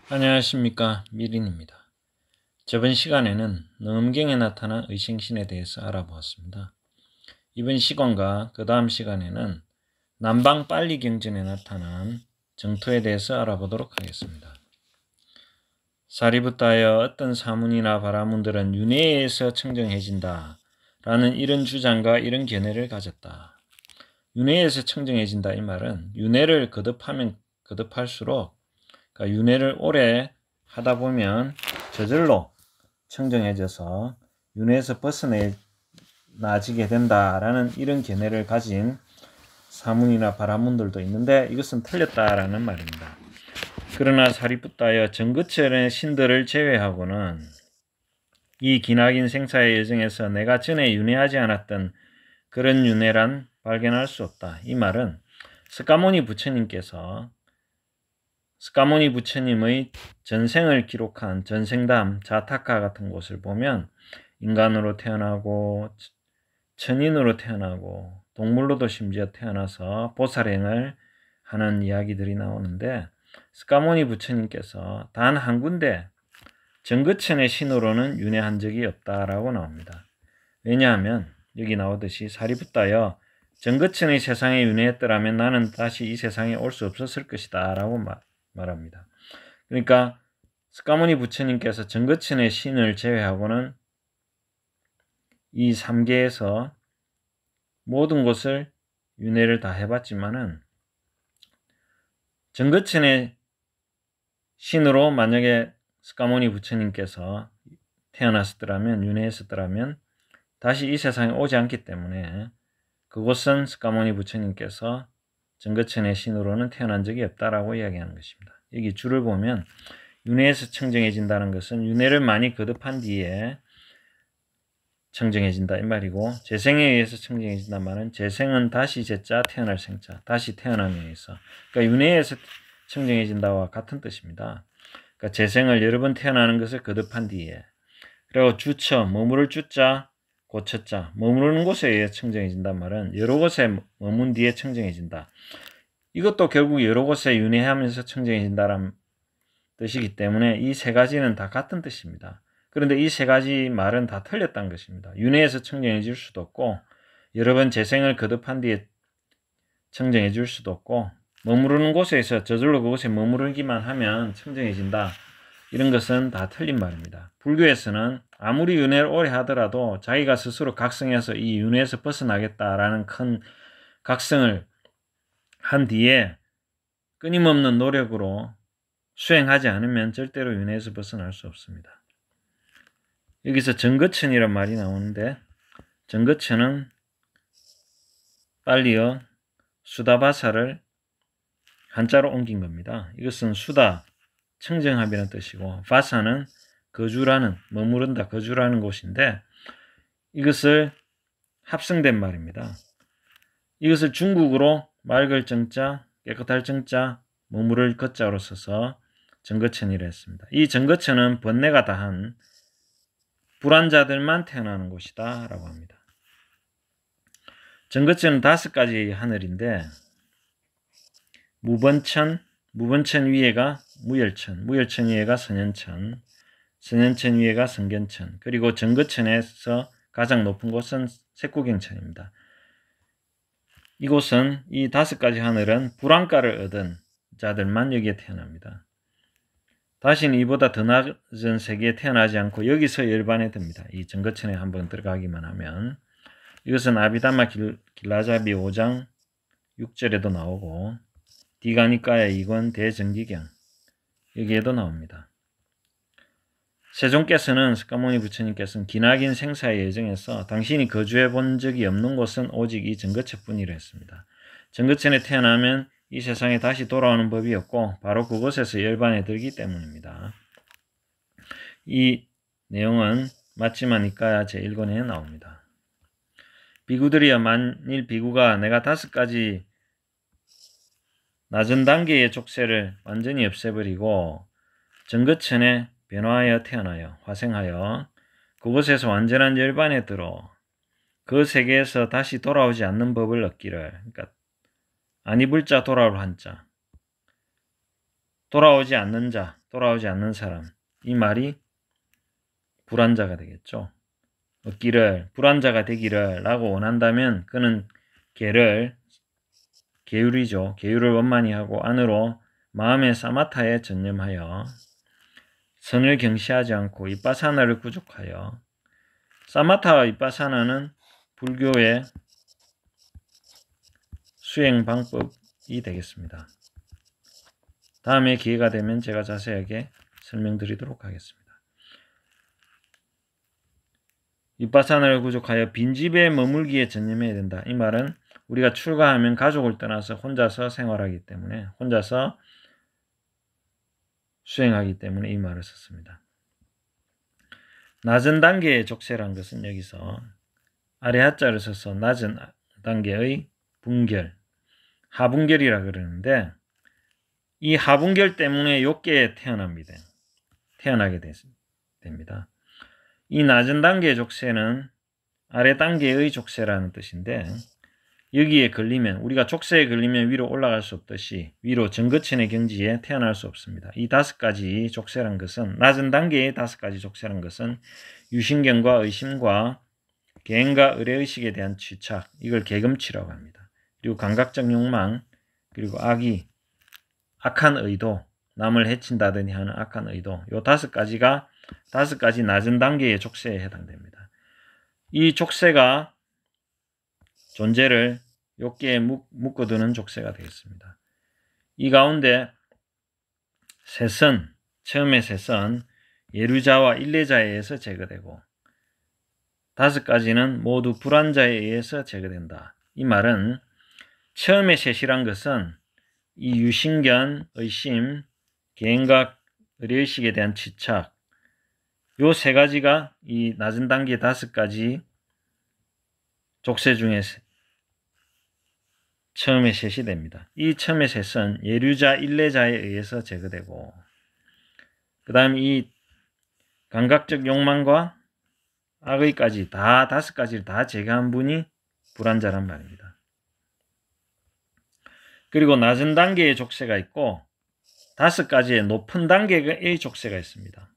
안녕하십니까, 미린입니다. 저번 시간에는 능엄경에 나타난 의생신에 대해서 알아보았습니다. 이번 시간과 그 다음 시간에는 남방 빨리경전에 나타난 정토에 대해서 알아보도록 하겠습니다. 사리부타여 어떤 사문이나 바라문들은 윤회에서 청정해진다 라는 이런 주장과 이런 견해를 가졌다. 윤회에서 청정해진다 이 말은 윤회를 거듭하면 거듭할수록 그러니까 윤회를 오래 하다 보면 저절로 청정해져서 윤회에서 벗어나지게 된다라는 이런 견해를 가진 사문이나 바라문들도 있는데 이것은 틀렸다라는 말입니다. 그러나 사리부타여 정거천의 신들을 제외하고는 이 기나긴 생사의 여정에서 내가 전에 윤회하지 않았던 그런 윤회란 발견할 수 없다. 이 말은 스가모니 부처님께서 스가모니 부처님의 전생을 기록한 전생담, 자타카 같은 곳을 보면 인간으로 태어나고 천인으로 태어나고 동물로도 심지어 태어나서 보살행을 하는 이야기들이 나오는데 스가모니 부처님께서 단 한 군데 정거천의 신으로는 윤회한 적이 없다라고 나옵니다. 왜냐하면 여기 나오듯이 사리부타여 정거천의 세상에 윤회했더라면 나는 다시 이 세상에 올 수 없었을 것이다 라고 말합니다. 그러니까 스가모니 부처님께서 정거천의 신을 제외하고는 이 3계에서 모든 곳을 윤회를 다 해봤지만은 정거천의 신으로 만약에 스가모니 부처님께서 태어났었더라면 윤회했었더라면 다시 이 세상에 오지 않기 때문에 그곳은 스가모니 부처님께서 정거천의 신으로는 태어난 적이 없다라고 이야기하는 것입니다. 여기 줄을 보면 윤회에서 청정해진다는 것은 윤회를 많이 거듭한 뒤에 청정해진다 이 말이고 재생에 의해서 청정해진다는 말은 재생은 다시 재자 태어날 생자 다시 태어남에 의해서 그러니까 윤회에서 청정해진다와 같은 뜻입니다. 그러니까 재생을 여러 번 태어나는 것을 거듭한 뒤에 그리고 주처 머무를 주자 고처자 머무르는 곳에 의해 청정해진다는 말은 여러 곳에 머문 뒤에 청정해진다. 이것도 결국 여러 곳에 윤회하면서 청정해진다는 뜻이기 때문에 이 세 가지는 다 같은 뜻입니다. 그런데 이 세 가지 말은 다 틀렸다는 것입니다. 윤회에서 청정해질 수도 없고 여러 번 재생을 거듭한 뒤에 청정해질 수도 없고 머무르는 곳에서 저절로 그곳에 머무르기만 하면 청정해진다. 이런 것은 다 틀린 말입니다. 불교에서는 아무리 윤회를 오래 하더라도 자기가 스스로 각성해서 이 윤회에서 벗어나겠다라는 큰 각성을 한 뒤에 끊임없는 노력으로 수행하지 않으면 절대로 윤회에서 벗어날 수 없습니다. 여기서 정거천이란 말이 나오는데 정거천은 빨리어 수다바사를 한자로 옮긴 겁니다. 이것은 수다, 청정합이라는 뜻이고 바사는 거주라는, 머무른다, 거주라는 곳인데 이것을 합성된 말입니다. 이것을 중국어로 맑을 정자, 깨끗할 정자, 머무를 거자로 써서 정거천이라 했습니다. 이 정거천은 번뇌가 다한 불안자들만 태어나는 곳이다 라고 합니다. 정거천은 5가지 하늘인데 무번천 위에가 무열천, 무열천 위에가 선현천, 선현천 위에가 성견천, 그리고 정거천에서 가장 높은 곳은 색구경천입니다. 이곳은 이 5가지 하늘은 불안가를 얻은 자들만 여기에 태어납니다. 다시는 이보다 더 낮은 세계에 태어나지 않고 여기서 열반에 듭니다. 이 정거천에 한번 들어가기만 하면. 이것은 아비담마 길라잡이 5장 6절에도 나오고 디가니까야 2권 대정기경 여기에도 나옵니다. 세종께서는 스카모니 부처님께서는 기나긴 생사의 예정에서 당신이 거주해 본 적이 없는 곳은 오직 이 정거천뿐이라 했습니다. 정거천에 태어나면 이 세상에 다시 돌아오는 법이 없고 바로 그곳에서 열반에 들기 때문입니다. 이 내용은 마치마 니까야 제1권에 나옵니다. 비구들이여 만일 비구가 내가 5가지 낮은 단계의 족쇄를 완전히 없애버리고 정거천에 변화하여 태어나여 화생하여 그곳에서 완전한 열반에 들어 그 세계에서 다시 돌아오지 않는 법을 얻기를, 그러니까 아니불 자 돌아올 한자, 돌아오지 않는 자, 돌아오지 않는 사람, 이 말이 불안자가 되겠죠. 얻기를, 불안자가 되기를 라고 원한다면 그는 개를, 계율이죠. 계율을 원만히 하고 안으로 마음의 사마타에 전념하여 선을 경시하지 않고 이빠사나를 구족하여, 사마타와 이빠사나는 불교의 수행 방법이 되겠습니다. 다음에 기회가 되면 제가 자세하게 설명드리도록 하겠습니다. 이빠사나를 구족하여 빈집에 머물기에 전념해야 된다. 이 말은 우리가 출가하면 가족을 떠나서 혼자서 생활하기 때문에, 혼자서 수행하기 때문에 이 말을 썼습니다. 낮은 단계의 족쇄란 것은 여기서 아래 하자를 써서 낮은 단계의 분결, 하분결이라 그러는데 이 하분결 때문에 욕계에 태어나게 됩니다. 이 낮은 단계의 족쇄는 아래 단계의 족쇄라는 뜻인데 여기에 걸리면, 우리가 족쇄에 걸리면 위로 올라갈 수 없듯이 위로 정거천의 경지에 태어날 수 없습니다. 이 5가지 족쇄란 것은, 낮은 단계의 5가지 족쇄란 것은 유신경과 의심과 개인과 의례의식에 대한 취착, 이걸 계금치라고 합니다. 그리고 감각적 욕망, 그리고 악의, 악한 의도, 남을 해친다더니 하는 악한 의도, 요 5가지가 5가지 낮은 단계의 족쇄에 해당됩니다. 이 족쇄가 존재를 욕계에 묶어두는 족쇄가 되겠습니다. 이 가운데 처음에 셋은 예루자와 일레자에 의해서 제거되고 5가지는 모두 불안자에 의해서 제거된다. 이 말은 처음에 셋이란 것은 이 유신견, 의심, 개인각, 의례의식에 대한 집착, 요 3가지가 이 낮은 단계 5가지 족쇄 중에 처음에 셋이 됩니다. 이 처음에 셋은 예류자, 일레자에 의해서 제거되고 그 다음 이 감각적 욕망과 악의까지 다 5가지를 다 제거한 분이 불안자란 말입니다. 그리고 낮은 단계의 족쇄가 있고 5가지의 높은 단계의 족쇄가 있습니다.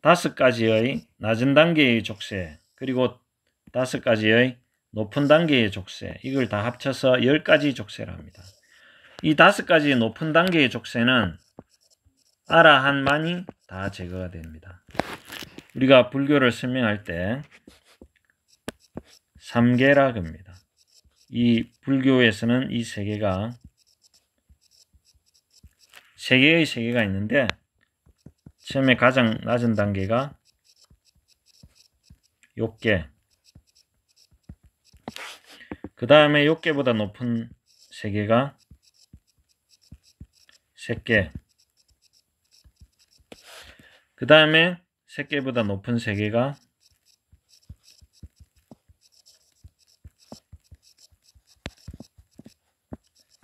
5가지의 낮은 단계의 족쇄, 그리고 5가지의 높은 단계의 족쇄, 이걸 다 합쳐서 10가지 족쇄라 합니다. 이 5가지 높은 단계의 족쇄는 아라한만이 다 제거가 됩니다. 우리가 불교를 설명할 때 삼계라 합니다. 이 불교에서는 이 3개가, 3개의 세계가 있는데 처음에 가장 낮은 단계가 욕계, 그 다음에 욕계보다 높은 세계가 색계, 그 다음에 색계보다 높은 세계가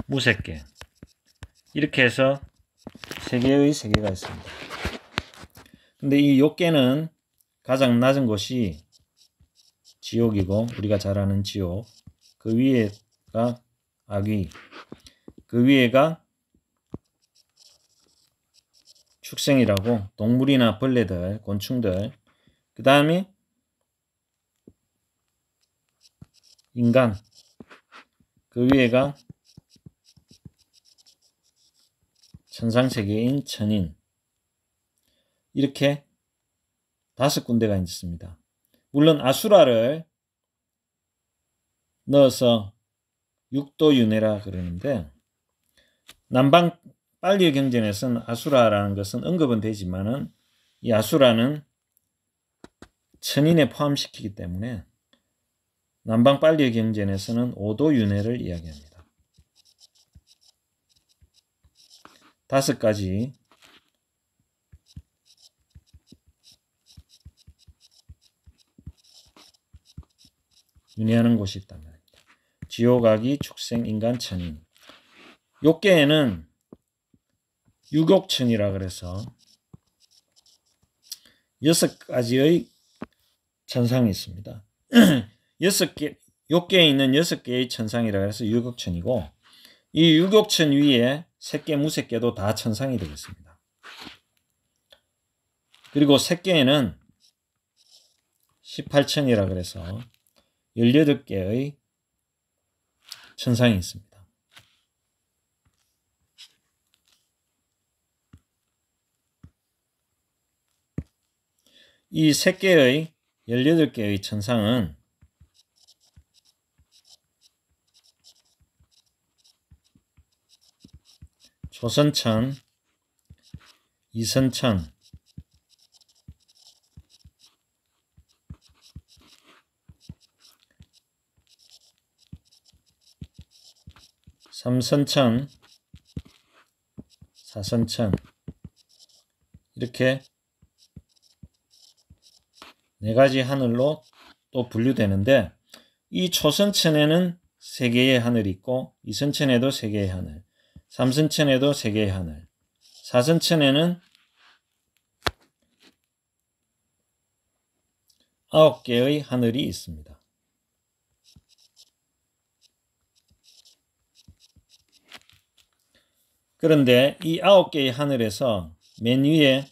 무색계, 이렇게 해서 3개의 세계가 있습니다. 근데 이 욕계는 가장 낮은 곳이 지옥이고, 우리가 잘 아는 지옥, 그 위에가 악귀, 그 위에가 축생이라고 동물이나 벌레들, 곤충들, 그 다음에 인간, 그 위에가 천상세계인 천인, 이렇게 5군데가 있습니다. 물론 아수라를 넣어서 육도윤회라 그러는데, 남방 빨리 경전에서는 아수라라는 것은 언급은 되지만은 이 아수라는 천인에 포함시키기 때문에 남방 빨리 경전에서는 오도윤회를 이야기합니다. 5가지 윤회하는 곳이 있단 말입니다. 지옥아기, 축생, 인간, 천인. 욕계에는 유곡천이라 그래서 6가지의 천상이 있습니다. 6개, 욕계에 있는 6개의 천상이라 해서 유곡천이고, 이 유곡천 위에 색계, 무색계도 다 천상이 되겠습니다. 그리고 색계에는 18천이라 그래서 18개의 천상이 있습니다. 이 색계의 18개의 천상은 초선천, 이선천, 삼선천, 사선천, 이렇게 4가지 하늘로 또 분류되는데, 이 초선천에는 3개의 하늘이 있고, 이선천에도 3개의 하늘, 삼선천에도 3개의 하늘, 사선천에는 9개의 하늘이 있습니다. 그런데 이 9개의 하늘에서 맨 위에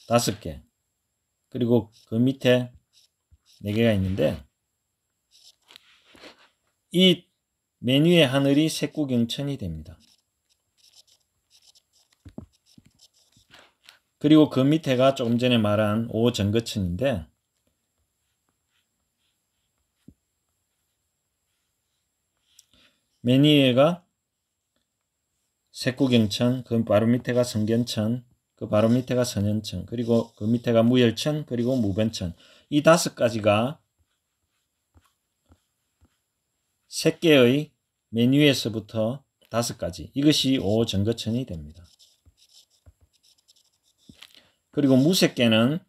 5개, 그리고 그 밑에 4개가 있는데, 이 맨 위의 하늘이 색구경천이 됩니다. 그리고 그 밑에가 조금 전에 말한 오정거천인데, 맨 위에가 색구경천, 그 바로 밑에가 성견천, 그 바로 밑에가 선현천, 그리고 그 밑에가 무열천, 그리고 무변천. 이 5가지가 색계의 맨 위에서부터 5가지, 이것이 오정거천이 됩니다. 그리고 무색계는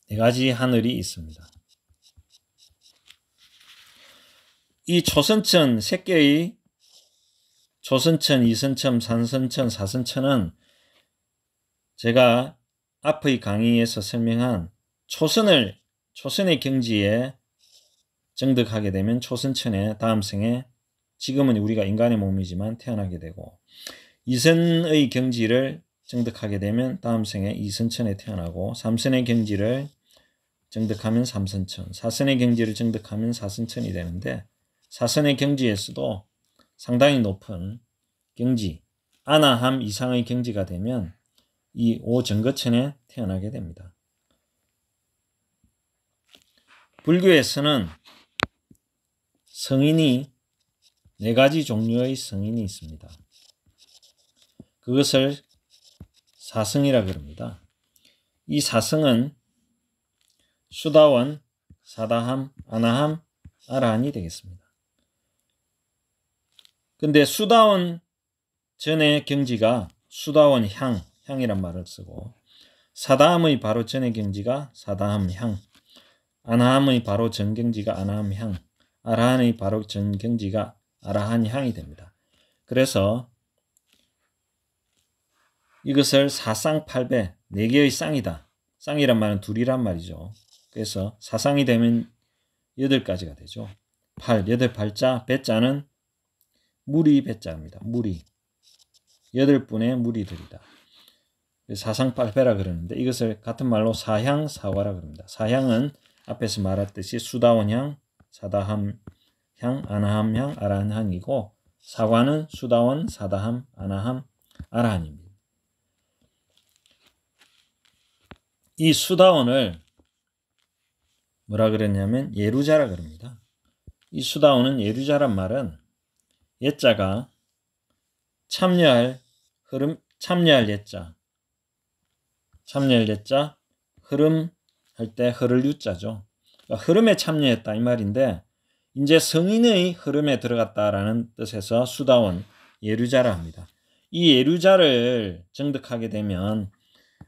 4가지 하늘이 있습니다. 이 초선천, 색계의 초선천, 이선천, 삼선천, 사선천은 제가 앞의 강의에서 설명한 초선의 경지에 정득하게 되면 초선천에 다음 생에, 지금은 우리가 인간의 몸이지만 태어나게 되고, 이선의 경지를 정득하게 되면 다음 생에 이선천에 태어나고, 삼선의 경지를 정득하면 삼선천, 사선의 경지를 정득하면 사선천이 되는데, 사선의 경지에서도 상당히 높은 경지, 아나함 이상의 경지가 되면 이 오정거천에 태어나게 됩니다. 불교에서는 성인이 4가지 종류의 성인이 있습니다. 그것을 사성이라 그럽니다. 이 사성은 수다원, 사다함, 아나함, 아라한이 되겠습니다. 근데 수다원 전의 경지가 수다원 향이란 말을 쓰고, 사다함의 바로 전의 경지가 사다함 향, 아나함의 바로 전 경지가 아나함 향, 아라한의 바로 전 경지가 아라한 향이 됩니다. 그래서 이것을 사쌍팔배, 4개의 쌍이다. 쌍이란 말은 둘이란 말이죠. 그래서 사쌍이 되면 8가지가 되죠. 8발자, 배자는 무리 배자입니다. 무리. 8분의 무리들이다. 사상팔배라 그러는데, 이것을 같은 말로 사향사화라 그럽니다. 사향은 앞에서 말했듯이 수다원향, 사다함향, 아나함향, 아라한향이고, 사관은 수다원, 사다함, 아나함, 아라한입니다. 이 수다원을 뭐라 그랬냐면 예루자라 그럽니다. 이 수다원은 예루자란 말은 예자가 참여할 예자, 흐름 할 때 흐를 유자죠. 그러니까 흐름에 참여했다 이 말인데 이제 성인의 흐름에 들어갔다라는 뜻에서 수다원 예루자라 합니다. 이 예루자를 정득하게 되면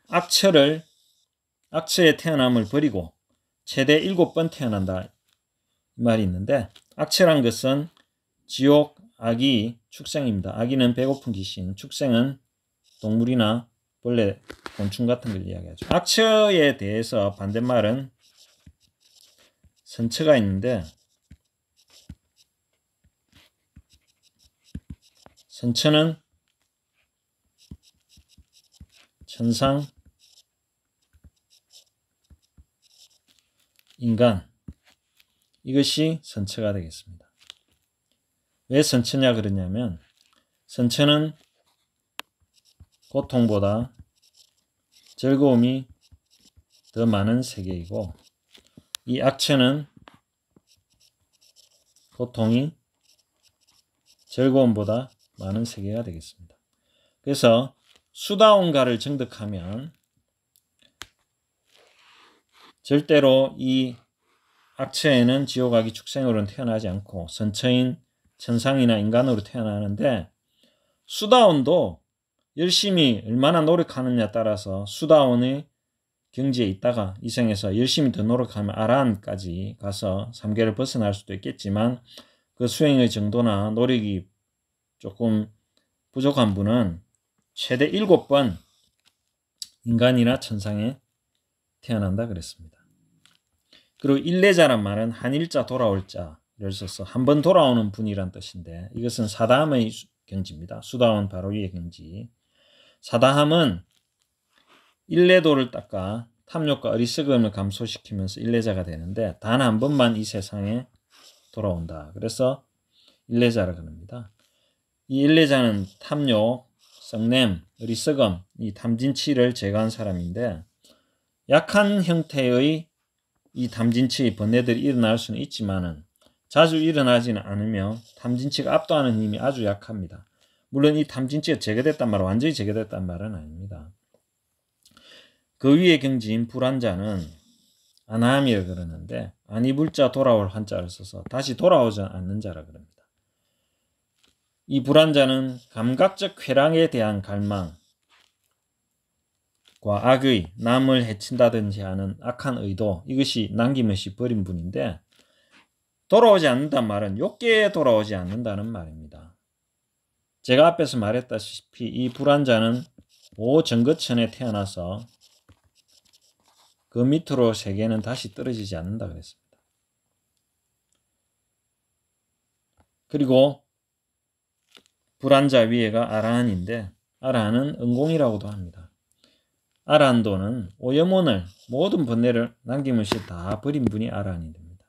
악처의 태어남을 버리고 최대 7번 태어난다 이 말이 있는데, 악처란 것은 지옥, 악이, 축생입니다. 악이는 배고픈 귀신, 축생은 동물이나 벌레, 곤충 같은 걸 이야기하죠. 악처에 대해서 반대말은 선처가 있는데, 선처는 천상, 인간, 이것이 선처가 되겠습니다. 왜 선처냐 그러냐면 선처는 고통보다 즐거움이 더 많은 세계이고, 이 악처는 고통이 즐거움보다 많은 세계가 되겠습니다. 그래서 수다원가를 정득하면 절대로 이 악처에는 지옥, 악이, 축생으로는 태어나지 않고 선처인 천상이나 인간으로 태어나는데, 수다원도 열심히 얼마나 노력하느냐에 따라서 수다원의 경지에 있다가 이 생에서 열심히 더 노력하면 아라한까지 가서 3계를 벗어날 수도 있겠지만, 그 수행의 정도나 노력이 조금 부족한 분은 최대 7번 인간이나 천상에 태어난다 그랬습니다. 그리고 일례자란 말은 한일자 돌아올 자를 써서 한 번 돌아오는 분이란 뜻인데, 이것은 사다함의 경지입니다. 수다원 바로 위의 경지. 사다함은 일례도를 닦아 탐욕과 어리석음을 감소시키면서 일례자가 되는데, 단 한 번만 이 세상에 돌아온다. 그래서 일례자라 그럽니다. 이 일례자는 탐욕, 썩냄, 어리석음, 이 탐진치를 제거한 사람인데, 약한 형태의 이 탐진치의 번뇌들이 일어날 수는 있지만은 자주 일어나지는 않으며 탐진치가 압도하는 힘이 아주 약합니다. 물론 이 탐진치가 제거됐단 말은 완전히 제거됐단 말은 아닙니다. 그 위의 경지인 불안자는 아나함이라 그러는데, 아니불자 돌아올 한자를 써서 다시 돌아오지 않는 자라 그럽니다. 이 불안자는 감각적 쾌락에 대한 갈망과 악의, 남을 해친다든지 하는 악한 의도, 이것이 남김없이 버린 분인데, 돌아오지 않는다는 말은 욕계에 돌아오지 않는다는 말입니다. 제가 앞에서 말했다시피 이 불안자는 오정거천에 태어나서 그 밑으로 세계는 다시 떨어지지 않는다 그랬습니다. 그리고 불안자 위에가 아라한인데, 아라한은 은공이라고도 합니다. 아라한도는 오염원을, 모든 번뇌를 남김없이 다 버린 분이 아라한이 됩니다.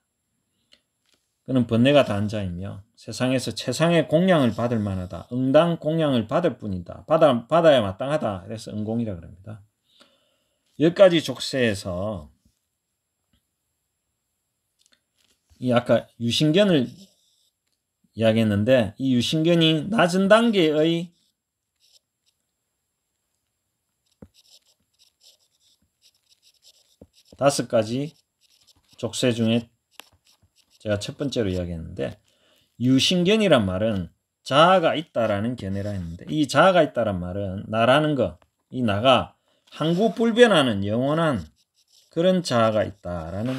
그는 번뇌가 단자이며 세상에서 최상의 공양을 받을 만하다, 응당 공양을 받을 뿐이다, 받아야 마땅하다, 그래서 은공이라 그럽니다. 여기까지 족쇄에서 이 아까 유신견을 이야기했는데, 이 유신견이 낮은 단계의 다섯 가지 족쇄 중에 제가 첫 번째로 이야기했는데, 유신견이란 말은 자아가 있다라는 견해라 했는데, 이 자아가 있다란 말은 나라는 것, 이 나가 항구불변하는 영원한 그런 자아가 있다라는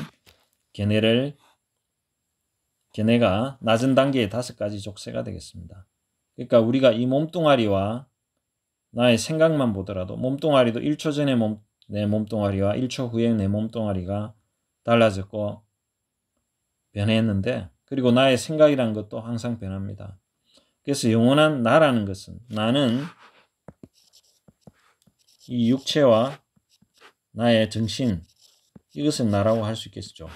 견해가 낮은 단계의 다섯 가지 족쇄가 되겠습니다. 그러니까 우리가 이 몸뚱아리와 나의 생각만 보더라도, 몸뚱아리도 1초 전에 내 몸뚱아리와 1초 후에 내 몸뚱아리가 달라졌고 변했는데, 그리고 나의 생각이란 것도 항상 변합니다. 그래서 영원한 나라는 것은, 나는 이 육체와 나의 정신, 이것은 나라고 할 수 있겠죠.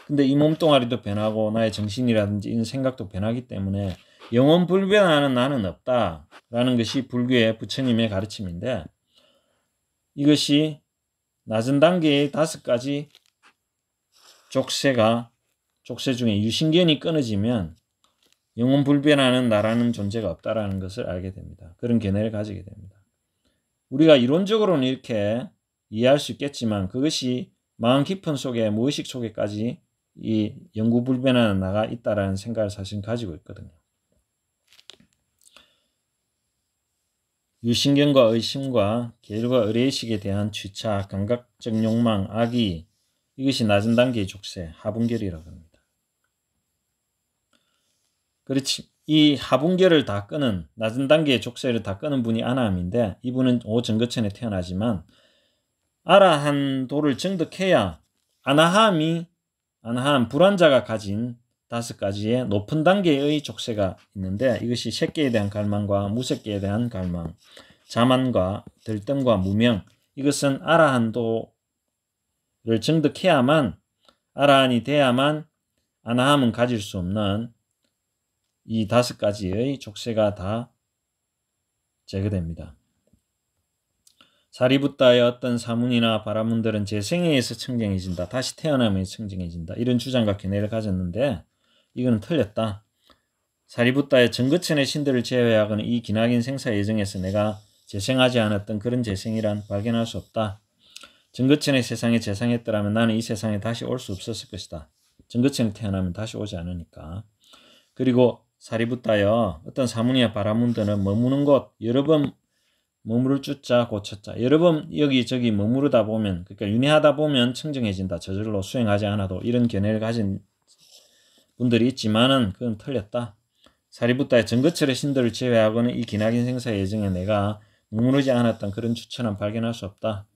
근데 이 몸뚱아리도 변하고 나의 정신이라든지 이런 생각도 변하기 때문에 영원 불변하는 나는 없다라는 것이 불교의 부처님의 가르침인데, 이것이 낮은 단계의 5가지 족쇄 중에 유신견이 끊어지면 영원 불변하는 나라는 존재가 없다라는 것을 알게 됩니다. 그런 견해를 가지게 됩니다. 우리가 이론적으로는 이렇게 이해할 수 있겠지만 그것이 마음 깊은 속에 무의식 속에까지 이 영구불변하는 나가 있다라는 생각을 사실 가지고 있거든요. 유신견과 의심과 계율과 의례의식에 대한 취차, 감각적 욕망, 악의, 이것이 낮은 단계의 족쇄, 하분결이라고 합니다. 그렇지, 이 하분결을 다 끄는, 낮은 단계의 족쇄를 다 끄는 분이 아나함인데, 이분은 오정거천에 태어나지만 아라한도를 증득해야 아나함 불환자가 가진 5가지의 높은 단계의 족쇄가 있는데, 이것이 색계에 대한 갈망과 무색계에 대한 갈망, 자만과 들뜸과 무명, 이것은 아라한도를 증득해야만, 아라한이 돼야만 아나함은 가질 수 없는 이 5가지의 족쇄가 다 제거됩니다. 사리부타의 어떤 사문이나 바라문들은 재생에 의해서 청정해진다, 다시 태어나면서 청정해진다, 이런 주장과 견해를 가졌는데 이거는 틀렸다. 사리부타의 정거천의 신들을 제외하고는 이 기나긴 생사 예정에서 내가 재생하지 않았던 그런 재생이란 발견할 수 없다. 정거천의 세상에 재생했더라면 나는 이 세상에 다시 올 수 없었을 것이다. 정거천에 태어나면 다시 오지 않으니까. 그리고 사리부타여, 어떤 사문이나 바라문들은 머무는 곳 여러 번 머무를 주자 고쳤자, 여러 번 여기저기 머무르다 보면, 그러니까 윤회하다 보면 청정해진다. 저절로 수행하지 않아도, 이런 견해를 가진 분들이 있지만은 그건 틀렸다. 사리부타의 정거천의 신들을 제외하고는 이 기나긴 생사 예정에 내가 머무르지 않았던 그런 추천은 발견할 수 없다.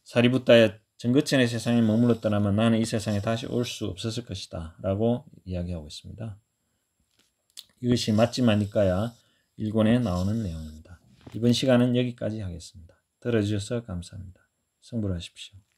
사리부타의 정거천의 세상에 머물렀더라면 나는 이 세상에 다시 올 수 없었을 것이다 라고 이야기하고 있습니다. 이것이 맞지마니까야 1권에 나오는 내용입니다. 이번 시간은 여기까지 하겠습니다. 들어주셔서 감사합니다. 성불하십시오.